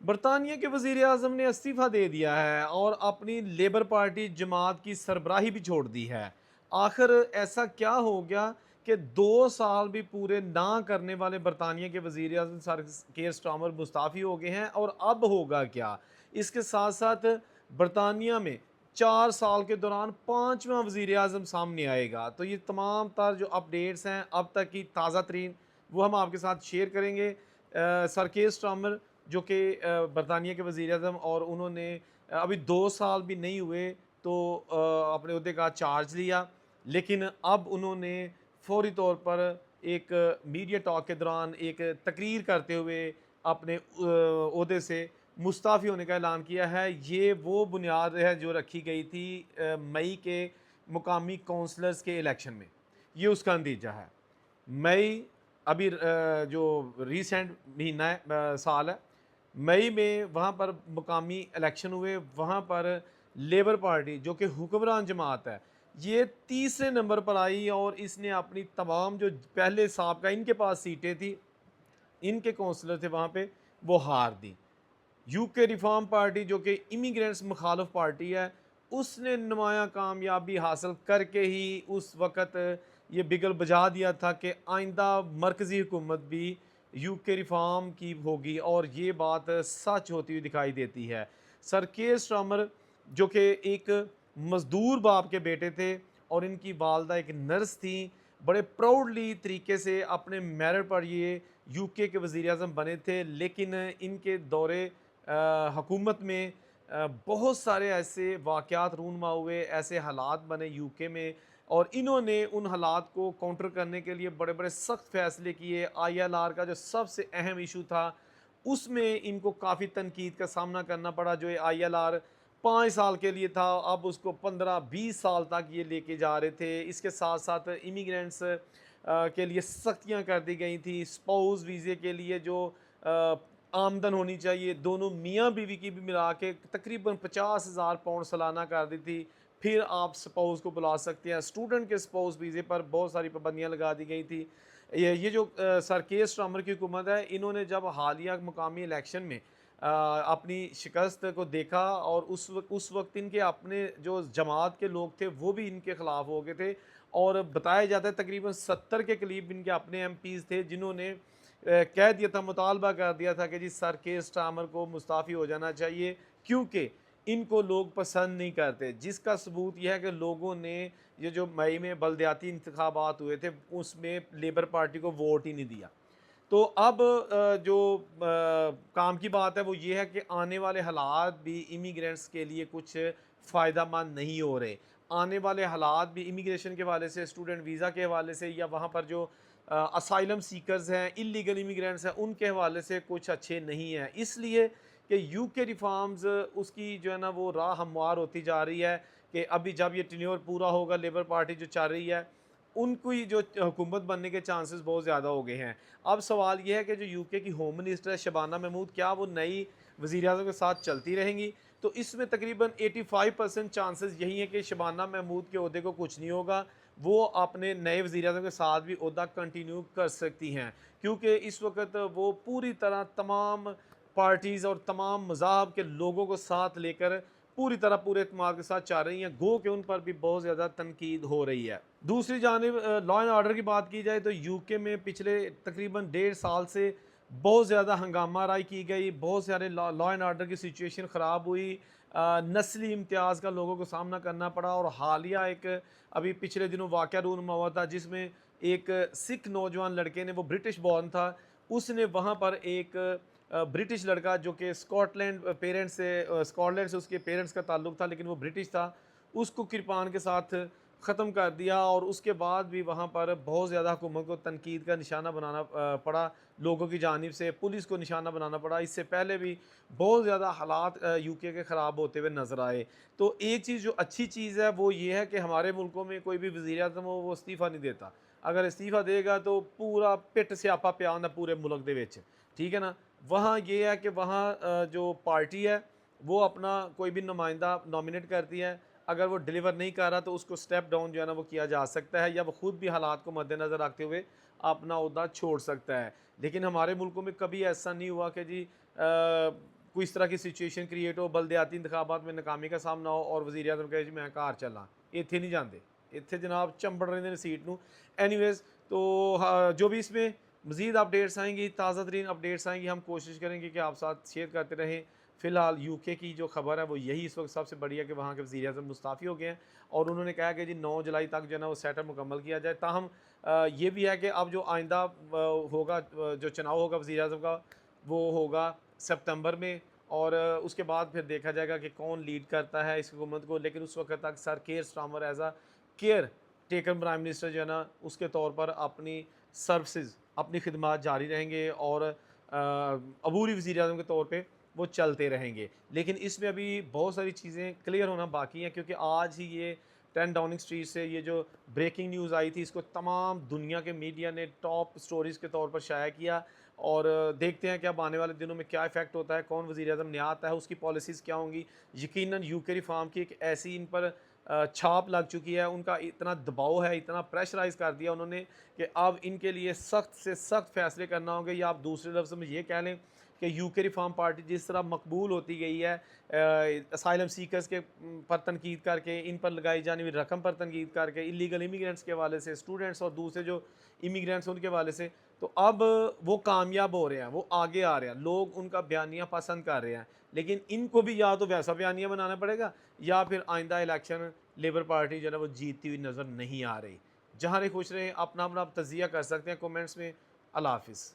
बरतानिया के वज़ीर आज़म ने इस्तीफ़ा दे दिया है और अपनी लेबर पार्टी जमात की सरबराही भी छोड़ दी है। आखिर ऐसा क्या हो गया कि 2 साल भी पूरे ना करने वाले बरतानिया के वज़ीर आज़म सर केयर स्टार्मर मुस्ताफ़ी हो गए हैं और अब होगा क्या? इसके साथ साथ बरतानिया में 4 साल के दौरान पाँचवां वज़ीर आज़म सामने आएगा। तो ये तमाम तर जो अपडेट्स हैं अब तक की ताज़ा तरीन, वो हम आपके साथ शेयर करेंगे। सर केयर स्टार्मर जो कि बरतानिया के वज़ीर-ए-आज़म, और उन्होंने अभी 2 साल भी नहीं हुए तो अपने ओहदे का चार्ज लिया। लेकिन अब उन्होंने फ़ौरी तौर पर एक मीडिया टॉक के दौरान एक तकरीर करते हुए अपने ओहदे से मुस्ताफ़ी होने का ऐलान किया है। ये वो बुनियाद है जो रखी गई थी मई के मुकामी काउंसलर्स के इलेक्शन में। ये उसका नतीजा है। मई अभी जो रीसेंट महीना है, साल है। मई में वहाँ पर मुकामी इलेक्शन हुए, वहाँ पर लेबर पार्टी जो कि हुक्मरान जमात है, ये तीसरे नंबर पर आई और इसने अपनी तमाम जो पहले साबका इनके पास सीटें थी, इनके काउंसलर थे वहाँ पे, वो हार दी। यूके रिफॉर्म पार्टी जो कि इमिग्रेंट्स मुखालफ पार्टी है, उसने नुमायाँ कामयाबी हासिल करके ही उस वक़्त ये बिगल बजा दिया था कि आइंदा मरकज़ी हुकूमत भी यूके रिफॉर्म की होगी, और ये बात सच होती हुई दिखाई देती है। सर केयर स्टार्मर जो कि एक मज़दूर बाप के बेटे थे और इनकी वालदा एक नर्स थीं, बड़े प्राउडली तरीके से अपने मेरिट पर ये यूके के वज़ीर-ए-आज़म बने थे। लेकिन इनके दौरे हुकूमत में बहुत सारे ऐसे वाक़यात रूनमा हुए, ऐसे हालात बने यूके में, और इन्होंने उन हालात को काउंटर करने के लिए बड़े-बड़े सख्त फ़ैसले किए। आईएलआर का जो सबसे अहम इशू था, उसमें इनको काफ़ी तनकीद का सामना करना पड़ा। जो ये आईएलआर 5 साल के लिए था, अब उसको 15-20 साल तक ये लेके जा रहे थे। इसके साथ-साथ इमिग्रेंट्स के लिए सख्तियाँ कर दी गई थी। स्पाउस वीज़े के लिए जो आमदन होनी चाहिए, दोनों मियाँ-बीवी की भी मिला के तकरीबन 50,000 पाउंड सालाना कर दी थी। फिर आप स्पाउस को बुला सकते हैं। स्टूडेंट के स्पाउस वीज़े पर बहुत सारी पाबंदियाँ लगा दी गई थी। ये जो सर केयर स्टार्मर की हुकूमत है, इन्होंने जब हालिया मुकामी इलेक्शन में अपनी शिकस्त को देखा, और उस वक़्त इनके अपने जो जमात के लोग थे, वो भी इनके खिलाफ हो गए थे, और बताया जाता है तकरीबन 70 के करीब इनके अपने एमपीज़ थे, जिन्होंने कह दिया था, मुतालबा कर दिया था कि जी सर केयर स्टार्मर को मुस्ताफ़ी हो जाना चाहिए, क्योंकि इनको लोग पसंद नहीं करते। जिसका सबूत ये है कि लोगों ने ये जो मई में बलदियाती इंतखाबात हुए थे, उसमें लेबर पार्टी को वोट ही नहीं दिया। तो अब जो काम की बात है वो ये है कि आने वाले हालात भी इमिग्रेंट्स के लिए कुछ फ़ायदेमंद नहीं हो रहे। आने वाले हालात भी इमिग्रेशन के हवाले से, स्टूडेंट वीज़ा के हवाले से, या वहाँ पर जो असाइलम सीकर्स हैं, इल्लीगल इमिग्रेंट्स हैं, उनके हवाले से कुछ अच्छे नहीं हैं। इसलिए कि यूके रिफॉर्म्स उसकी जो है ना वो राह हमवार होती जा रही है, कि अभी जब ये टेन्योर पूरा होगा, लेबर पार्टी जो चल रही है, उनकी जो हुकूमत बनने के चांसेस बहुत ज़्यादा हो गए हैं। अब सवाल ये है कि जो यूके की होम मिनिस्टर है शबाना महमूद, क्या वो नई वज़ीर-ए-आज़म के साथ चलती रहेंगी? तो इसमें तकरीबन 85% चांसेस यही है कि शबाना महमूद के ओहदे को कुछ नहीं होगा। वो अपने नए वज़ीर-ए-आज़म के साथ भी ओहदा कंटिन्यू कर सकती हैं, क्योंकि इस वक़्त वो पूरी तरह तमाम पार्टीज़ और तमाम मज़ाहब के लोगों को साथ लेकर पूरी तरह पूरे एतमाद के साथ चल रही हैं, गो कि उन पर भी बहुत ज़्यादा तनकीद हो रही है। दूसरी जानिब लॉ एंड ऑर्डर की बात की जाए तो यूके में पिछले तकरीबन 1.5 साल से बहुत ज़्यादा हंगामा आराई की गई, बहुत सारे लॉ लॉ एंड ऑर्डर की सिचुएशन ख़राब हुई, नस्ली इम्तियाज़ का लोगों को सामना करना पड़ा, और हालिया एक अभी पिछले दिनों वाक़या रूनुमा हुआ था, जिसमें एक सिख नौजवान लड़के ने, वो ब्रिटिश बॉर्न था, उसने वहाँ पर एक ब्रिटिश लड़का जो कि स्कॉटलैंड से उसके पेरेंट्स का ताल्लुक था, लेकिन वो ब्रिटिश था, उसको किरपान के साथ ख़त्म कर दिया, और उसके बाद भी वहाँ पर बहुत ज़्यादा हुकूमत को तनकीद का निशाना बनाना पड़ा, लोगों की जानिब से पुलिस को निशाना बनाना पड़ा। इससे पहले भी बहुत ज़्यादा हालात यूके के ख़राब होते हुए नज़र आए। तो एक चीज़ जो अच्छी चीज़ है वो ये है कि हमारे मुल्कों में कोई भी वज़ीर आज़म हो, वो इस्तीफ़ा नहीं देता। अगर इस्तीफ़ा देगा तो पूरा पिट स्यापा पिया होंदा पूरे मुल्क दे विच, ठीक है ना? वहाँ ये है कि वहाँ जो पार्टी है वो अपना कोई भी नुमाइंदा नॉमिनेट करती है। अगर वो डिलीवर नहीं कर रहा तो उसको स्टेप डाउन जो है ना वो किया जा सकता है, या वो खुद भी हालात को मद्देनज़र रखते हुए अपना ओहदा छोड़ सकता है। लेकिन हमारे मुल्कों में कभी ऐसा नहीं हुआ कि जी कोई इस तरह की सिचुएशन क्रिएट हो, बलदियाती इंतखाबात में नाकामी का सामना हो और वज़ीर आज़म कहे जी मैं घर चला, इत्थे नहीं जाते, इत्थे जनाब चंबड़ रहे हैं सीट नूं। एनीवेज़ तो हाँ, जो भी इसमें मज़ीद अपडेट्स आएँगी, ताज़ा तरीन अपडेट्स आएँगी, हम कोशिश करेंगे कि आप साथ शेयर करते रहें। फ़िलहाल यूके की जो खबर है वो यही इस वक्त सबसे बड़ी है कि वहाँ के वज़ीर आज़म मुस्ताफ़ी हो गए हैं और उन्होंने कहा कि जी 9 जुलाई तक जो है ना वो सेटअप मुकम्मल किया जाए। ताहम ये भी है कि अब जो आइंदा होगा जो चुनाव होगा वज़ीर आज़म का, वो होगा सितंबर में और उसके बाद फिर देखा जाएगा कि कौन लीड करता है इस हुकूमत को। लेकिन उस वक्त तक sir care Starmer as a care taken prime minister जो है ना उसके तौर पर अपनी सर्विसेज अपनी खिदमात जारी रहेंगे और अबूरी वज़ीर आज़म के तौर पे वो चलते रहेंगे। लेकिन इसमें अभी बहुत सारी चीज़ें क्लियर होना बाकी हैं क्योंकि आज ही ये 10 डाउनिंग स्ट्रीट से ये जो ब्रेकिंग न्यूज़ आई थी इसको तमाम दुनिया के मीडिया ने टॉप स्टोरीज़ के तौर पर शाया किया और देखते हैं कि अब आने वाले दिनों में क्या इफ़ेक्ट होता है, कौन वज़ीर आज़म नया आता है, उसकी पॉलिसीज़ क्या होंगी। यकीनन यूके रिफॉर्म की एक ऐसी इन पर छाप लग चुकी है, उनका इतना दबाव है, इतना प्रेशराइज़ कर दिया उन्होंने कि अब इनके लिए सख्त से सख्त फ़ैसले करना होंगे या आप दूसरे लफ्ज़ में ये कह लें कि यूके रिफॉर्म पार्टी जिस तरह मकबूल होती गई है असाइलम सीकर्स के पर तनकीद करके, इन पर लगाई जाने वाली रकम पर तनकीद करके, इलीगल इमिग्रेंट्स के हवाले से, स्टूडेंट्स और दूसरे जो इमिग्रेंट्स उनके हवाले से, तो अब वो कामयाब हो रहे हैं, वो आगे आ रहे हैं, लोग उनका बयानिया पसंद कर रहे हैं। लेकिन इनको भी या तो वैसा बयानिया बनाना पड़ेगा या फिर आइंदा इलेक्शन लेबर पार्टी जो है ना वो जीतती हुई नज़र नहीं आ रही। जहाँ रहे खुश रहें, अपना अपना तजिया कर सकते हैं कमेंट्स में। अल्लाह हाफिज़।